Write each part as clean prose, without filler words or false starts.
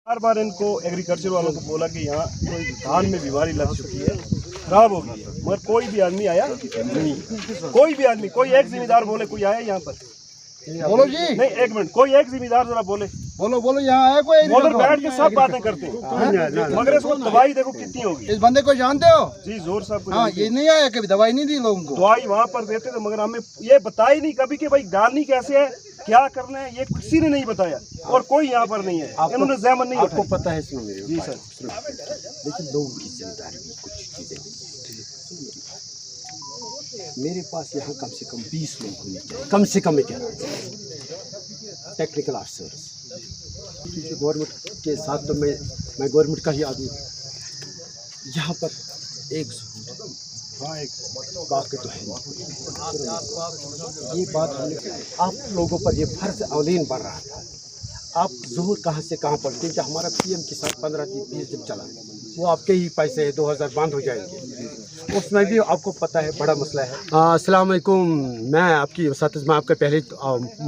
बार बार इनको एग्रीकल्चर वालों को बोला कि यहाँ कोई धान में बीमारी लग चुकी है, खराब हो गई है, मगर कोई भी आदमी आया नहीं। कोई भी आदमी, कोई एक जिम्मेदार बोले कोई आया यहाँ पर? बोलो जी। नहीं, एक मिनट, कोई एक जिम्मेदार जरा बोले। बोलो यहाँ आया कोई? उधर बैठ के सब बातें करते हैं, मगर इसको दवाई देखो कितनी होगी। इस बंदे को जानते हो? जी, जोर साहब। हाँ, ये नहीं आया, कभी दवाई नहीं दी लोगों को। दवाई वहाँ पर देते थे, मगर हमें ये बताया नहीं कभी कि भाई डालनी कैसे है, क्या करना है, ये किसी ने नहीं बताया। और कोई यहाँ पर नहीं है, इन्होंने ज़हमत नहीं। आपको पता है? सुनो मेरी जी सर। लेकिन लोगों की जिम्मेदारी भी कुछ चीज़ें, मेरे पास यहाँ कम से कम 20 लोग होने चाहिए, कम से कम। क्या टेक्निकल ऑफिसर्स, क्योंकि गवर्नमेंट के साथ तो मैं गवर्नमेंट का ही आदमी हूँ। यहाँ पर एक बाकी तो है नहीं। ये बात हमने आप लोगों पर ये फर्ज अवलीन बढ़ रहा था। आप ज़रूर कहाँ से कहाँ पर, क्योंकि हमारा पीएम के साथ 15-20 दिन चला, वो आपके ही पैसे है, 2000 बंद हो जाएंगे, उसमें भी आपको पता है बड़ा मसला है। अस्सलाम वालेकुम, मैं आपकी वसातत में आपका पहले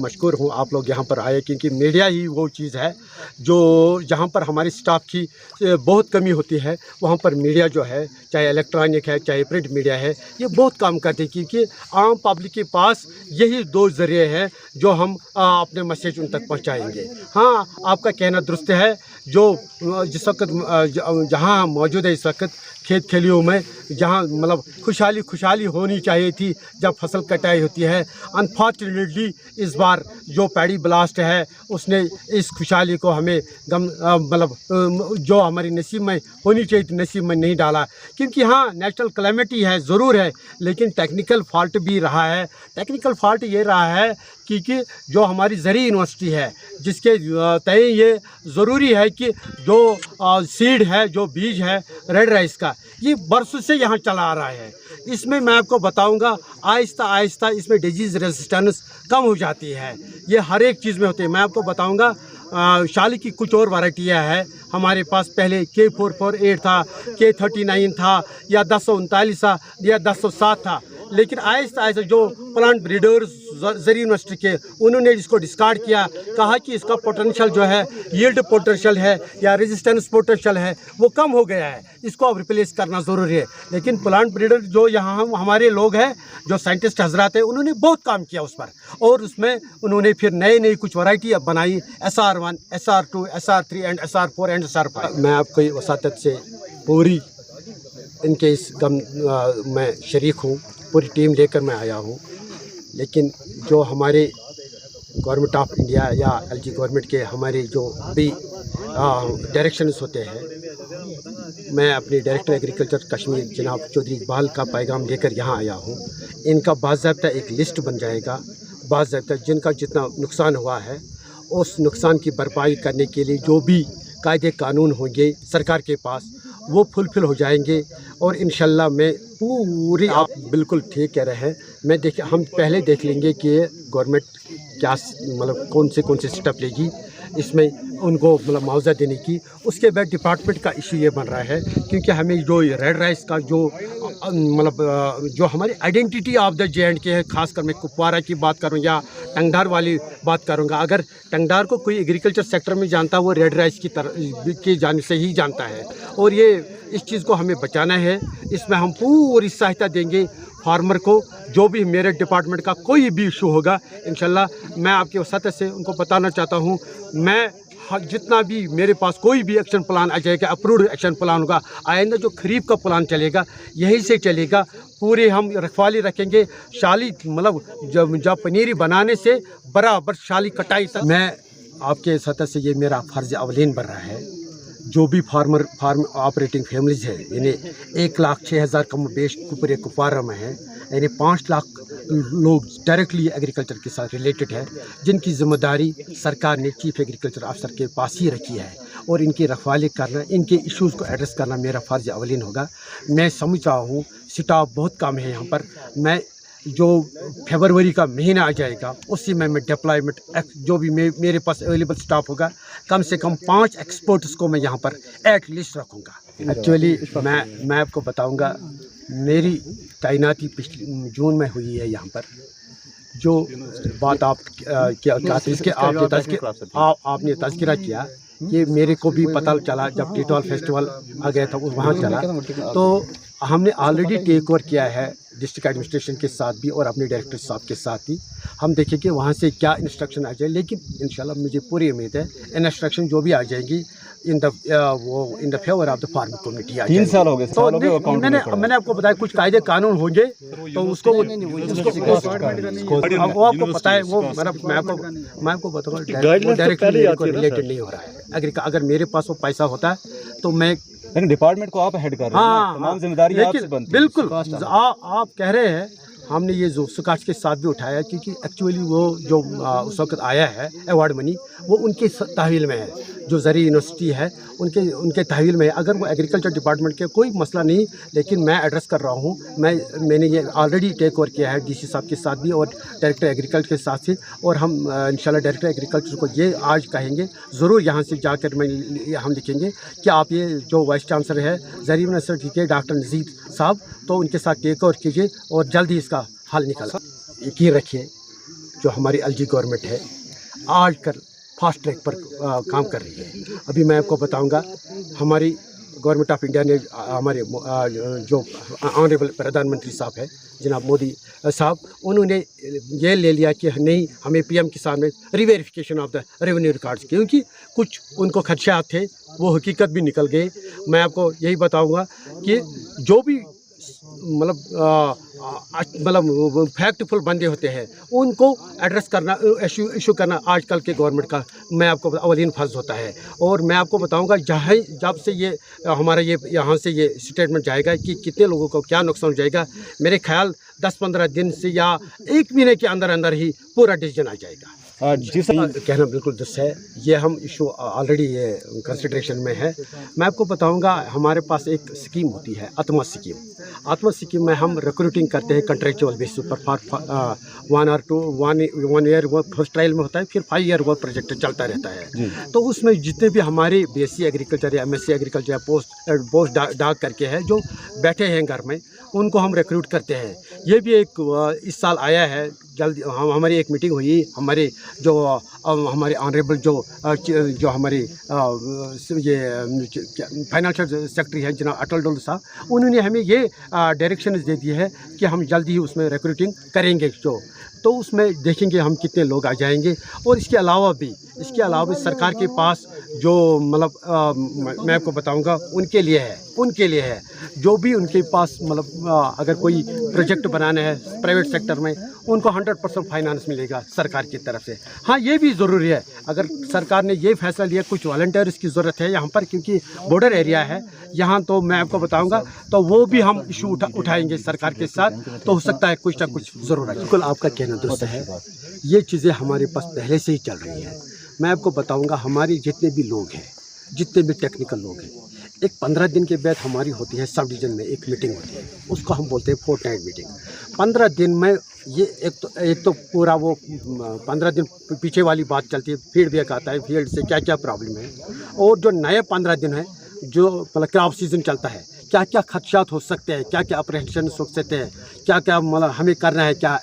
मशकूर हूँ। आप लोग यहाँ पर आए, क्योंकि मीडिया ही वो चीज़ है जो जहाँ पर हमारी स्टाफ की बहुत कमी होती है, वहाँ पर मीडिया जो है, चाहे इलेक्ट्रॉनिक है चाहे प्रिंट मीडिया है, ये बहुत काम करते हैं, क्योंकि आम पब्लिक के पास यही दो ज़रिए हैं जो हम अपने मैसेज उन तक पहुँचाएँगे। हाँ, आपका कहना दुरुस्त है। जो जिस वक्त जहाँ मौजूद है इस वक्त खेत खेलियों में, जहाँ मतलब खुशहाली होनी चाहिए थी जब फसल कटाई होती है, अनफॉर्चुनेटली इस बार जो पैडी ब्लास्ट है उसने इस खुशहाली को हमें मतलब जो हमारी नसीब में होनी चाहिए थी नसीब में नहीं डाला। क्योंकि हाँ, नेचुरल कैलेमिटी है ज़रूर है, लेकिन टेक्निकल फॉल्ट भी रहा है। टेक्निकल फॉल्ट ये रहा है क्योंकि जो हमारी ज़री यूनिवर्सिटी है, जिसके तय ये ज़रूरी है कि जो सीड है, जो बीज है रेड राइस का, ये बरसों से यहाँ चला आ रहा है। इसमें मैं आपको बताऊंगा, आहिस्ता आहिस्ता इसमें डिजीज़ रेजिस्टेंस कम हो जाती है। ये हर एक चीज़ में होती है। मैं आपको बताऊंगा, शाली की कुछ और वैरायटियाँ हैं हमारे पास। पहले K448 था, K39 था, या 1039 था, या 1007 था, लेकिन आहिस्ता आहिस्ता जो प्लांट ब्रीडर्स ज़री यूनिवर्सिटी के, उन्होंने इसको डिस्कार्ड किया, कहा कि इसका पोटेंशियल जो है, यील्ड पोटेंशियल है या रेजिस्टेंस पोटेंशियल है, वो कम हो गया है, इसको अब रिप्लेस करना ज़रूरी है। लेकिन प्लांट ब्रीडर जो यहाँ हमारे लोग हैं, जो साइंटिस्ट हजरात हैं, उन्होंने बहुत काम किया उस पर, और उसमें उन्होंने फिर नई कुछ वैरायटी अब बनाई, SR1, SR2, SR3 and SR4 and SR5। मैं आपको वसातत से पूरी इनके इस गम में शरीक हूँ, पूरी टीम लेकर मैं आया हूँ। लेकिन जो हमारे गवर्नमेंट ऑफ इंडिया या LG गवर्नमेंट के हमारे जो भी डायरेक्शंस होते हैं, मैं अपने डायरेक्टर एग्रीकल्चर कश्मीर जनाब चौधरी इकबाल का पैगाम लेकर यहाँ आया हूँ। इनका बाज़ाब्ता एक लिस्ट बन जाएगा, बाज़ाब्ता जिनका जितना नुकसान हुआ है, उस नुकसान की भरपाई करने के लिए जो भी कायदे कानून होंगे सरकार के पास, वो फुलफिल हो जाएंगे। और इंशाल्लाह मैं पूरी, आप बिल्कुल ठीक कह रहे हैं, हम पहले देख लेंगे कि गवर्नमेंट क्या मतलब कौन से स्टेप लेगी इसमें उनको मतलब मुआवजा देने की। उसके बाद डिपार्टमेंट का इशू ये बन रहा है, क्योंकि हमें जो रेड राइस का जो मतलब जो हमारी आइडेंटिटी ऑफ द J&K है, खासकर मैं कुपवारा की बात करूँ या टंगडार वाली बात करूँगा। अगर टंगडार को कोई एग्रीकल्चर सेक्टर में जानता है, वो रेड राइस की जाने से ही जानता है, और ये इस चीज़ को हमें बचाना है। इसमें हम पूरी सहायता देंगे फार्मर को। जो भी मेरे डिपार्टमेंट का कोई भी इशू होगा, इंशाल्लाह मैं आपके वसातत से उनको बताना चाहता हूँ, मैं जितना भी मेरे पास कोई भी एक्शन प्लान आ जाएगा, अप्रूव्ड एक्शन प्लान होगा, आइंदा जो खरीफ का प्लान चलेगा यहीं से चलेगा। पूरे हम रखवाली रखेंगे, शाली मतलब जब पनीरी बनाने से बराबर शाली कटाई तक। मैं आपके सतह से ये मेरा फ़र्ज़ अवलीन बन रहा है, जो भी फार्म ऑपरेटिंग फैमिलीज़ है, यानी 1,06,000 कम बेश पूरे कुपवारा में है, यानी 5 लाख लोग डायरेक्टली एग्रीकल्चर के साथ रिलेटेड है, जिनकी ज़िम्मेदारी सरकार ने चीफ एग्रीकल्चर अफसर के पास ही रखी है, और इनकी रखवाली करना, इनके इश्यूज़ को एड्रेस करना मेरा फ़र्ज़ अवलीन होगा। मैं समझ रहा हूँ स्टाफ बहुत कम है यहाँ पर। मैं जो फरवरी का महीना आ जाएगा, उसी में मैं डिप्लॉयमेंट जो भी मेरे पास अवेलेबल स्टाफ होगा, कम से कम 5 एक्सपर्ट्स को मैं यहाँ पर एट लिस्ट रखूँगा। एक्चुअली मैं आपको बताऊँगा, मेरी तैनाती पिछले जून में हुई है यहाँ पर। जो बात आपने तज़किरा किया ये मेरे को भी पता चला जब टिटवाल फेस्टिवल आ गया था वहाँ चला। तो हमने ऑलरेडी टेक ओवर किया है डिस्ट्रिक्ट एडमिनिस्ट्रेशन के साथ भी और अपने डायरेक्टर साहब के साथ ही। हम देखेंगे वहाँ से क्या इंस्ट्रक्शन आ जाए, लेकिन इंशाल्लाह मुझे पूरी उम्मीद है इंस्ट्रक्शन जो भी आ जाएगी in the favour of the farming community. 3 साल हो गए, तो मैंने आपको बताया कुछ कायदे कानून होंगे तो उसको वो आपको पता है वो मैं आपको बताऊँगा डायरेक्टली रिलेटेड नहीं हो रहा है। अगर मेरे पास वो पैसा होता है तो मैं, लेकिन डिपार्टमेंट को आप हेड कर रहे हैं, तमाम जिम्मेदारी आपसे बनती है। बिल्कुल आप कह रहे हैं, हमने ये जो सुकाश के साथ भी उठाया क्योंकि एक्चुअली वो जो उस वक्त आया है अवार्ड मनी वो उनके तहवील में है, जो ज़री यूनिवर्सिटी है उनके तहवील में है। अगर वो एग्रीकल्चर डिपार्टमेंट के कोई मसला नहीं, लेकिन मैं एड्रेस कर रहा हूँ, मैंने ये ऑलरेडी टेक ओवर किया है डीसी साहब के साथ भी और डायरेक्टर एग्रीकल्चर के साथ से। और हम इंशाल्लाह डायरेक्टर एग्रीकल्चर को ये आज कहेंगे, ज़रूर यहाँ से जाकर हम लिखेंगे कि आप ये जो वाइस चांसलर है ज़री यूनिवर्सिटी के डॉक्टर नज़ीर साहब, तो उनके साथ टेक ओवर कीजिए और जल्दी इसका हल निकाला। यकीन रखिए जो हमारी एलजी गवर्नमेंट है आजकल फास्ट ट्रैक पर काम कर रही है। अभी मैं आपको बताऊंगा, हमारी गवर्नमेंट ऑफ इंडिया ने हमारे जो ऑनरेबल प्रधानमंत्री साहब है जनाब मोदी साहब, उन्होंने ये ले लिया कि नहीं, हमें पीएम किसान में रिवेरिफिकेशन ऑफ द रेवेन्यू रिकॉर्ड्स, क्योंकि कुछ उनको खदशात थे वो हकीकत भी निकल गए। मैं आपको यही बताऊंगा कि जो भी मतलब फैक्टफुल बंदे होते हैं उनको एड्रेस करना, इशू करना आजकल के गवर्नमेंट का मैं आपको अवलीन फ़र्ज़ होता है। और मैं आपको बताऊंगा जब से ये हमारा ये यहाँ से ये स्टेटमेंट जाएगा कि कितने लोगों को क्या नुकसान हो जाएगा, मेरे ख्याल 10-15 दिन से या 1 महीने के अंदर अंदर ही पूरा डिसीजन आ जाएगा। जी सर, कहना बिल्कुल दुरुस्त है, ये हम इशू ऑलरेडी ये कंसिडरेशन में है। मैं आपको बताऊंगा, हमारे पास एक स्कीम होती है आत्मा स्कीम। आत्मा स्कीम में हम रिक्रूटिंग करते हैं कंट्रेक्चुअल बेसिस पर फॉर 1 ईयर वो फर्स्ट ट्रायल में होता है, फिर 5 ईयर वो प्रोजेक्ट चलता रहता है। तो उसमें जितने भी हमारे बीएससी एग्रीकल्चर या एमएससी एग्रीकल्चर या पोस्ट डाक करके है जो बैठे हैं घर में, उनको हम रिक्रूट करते हैं। ये भी एक इस साल आया है, जल्दी हमारी एक मीटिंग हुई, हमारे हमारे ऑनरेबल जो हमारे ये फाइनेंशियल सेक्रेटरी है जनाब अटल डोल साहब, उन्होंने हमें ये डायरेक्शन दे दी है कि हम जल्दी ही उसमें रिक्रूटिंग करेंगे। तो उसमें देखेंगे हम कितने लोग आ जाएंगे। और इसके अलावा भी सरकार के पास जो मतलब मैं आपको बताऊंगा उनके लिए है जो भी उनके पास मतलब अगर कोई प्रोजेक्ट बनाना है प्राइवेट सेक्टर में, उनको 100% फाइनेंस मिलेगा सरकार की तरफ से। हाँ, ये भी ज़रूरी है, अगर सरकार ने ये फैसला लिया कुछ वॉलंटियर्स की ज़रूरत है यहाँ पर, क्योंकि बॉर्डर एरिया है यहाँ, तो मैं आपको बताऊँगा तो वो भी हम इशू उठाएंगे सरकार के साथ, तो हो सकता है कुछ ना कुछ ज़रूर है। बिल्कुल आपका कहना दुरुस्त है, ये चीज़ें हमारे पास पहले से ही चल रही हैं। मैं आपको बताऊंगा, हमारे जितने भी लोग हैं, जितने भी टेक्निकल लोग हैं, एक 15 दिन के बाद हमारी होती है सब डिवीज़न में एक मीटिंग होती है, उसको हम बोलते हैं फोर्टनाइट मीटिंग। 15 दिन में ये एक तो पूरा वो 15 दिन पीछे वाली बात चलती है, फीडबैक आता है फील्ड से क्या क्या प्रॉब्लम है, और जो नए 15 दिन है जो मतलब क्रॉप सीजन चलता है, क्या क्या खदशात हो सकते हैं, क्या क्या ऑपरेशन हो सकते हैं, क्या क्या मतलब हमें करना है, क्या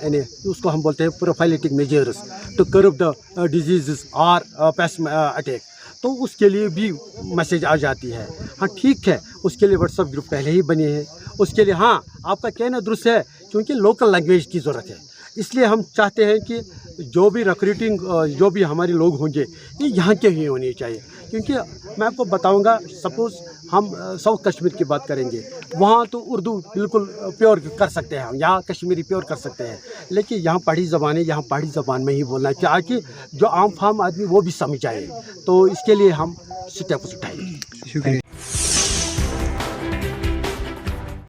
उसको हम बोलते हैं prophylactic measures to curb the disease और पेस्ट अटैक। तो उसके लिए भी मैसेज आ जाती है। हाँ ठीक है, उसके लिए व्हाट्सएप ग्रुप पहले ही बने हैं, उसके लिए हाँ आपका कहना दुरुस्त है, क्योंकि लोकल लैंग्वेज की ज़रूरत है। इसलिए हम चाहते हैं कि जो भी रिक्रूटिंग जो भी हमारे लोग होंगे ये यहाँ के ही होने चाहिए, क्योंकि मैं आपको बताऊंगा, सपोज़ हम साउथ कश्मीर की बात करेंगे, वहाँ तो उर्दू बिल्कुल प्योर कर सकते हैं हम, यहाँ कश्मीरी प्योर कर सकते हैं, लेकिन यहाँ पहाड़ी ज़बान है, यहाँ पहाड़ी ज़बान में ही बोलना है, ताकि जो आम फाम आदमी वो भी समझ आए। तो इसके लिए हम स्टेप्स उठाएंगे। शुक्रिया।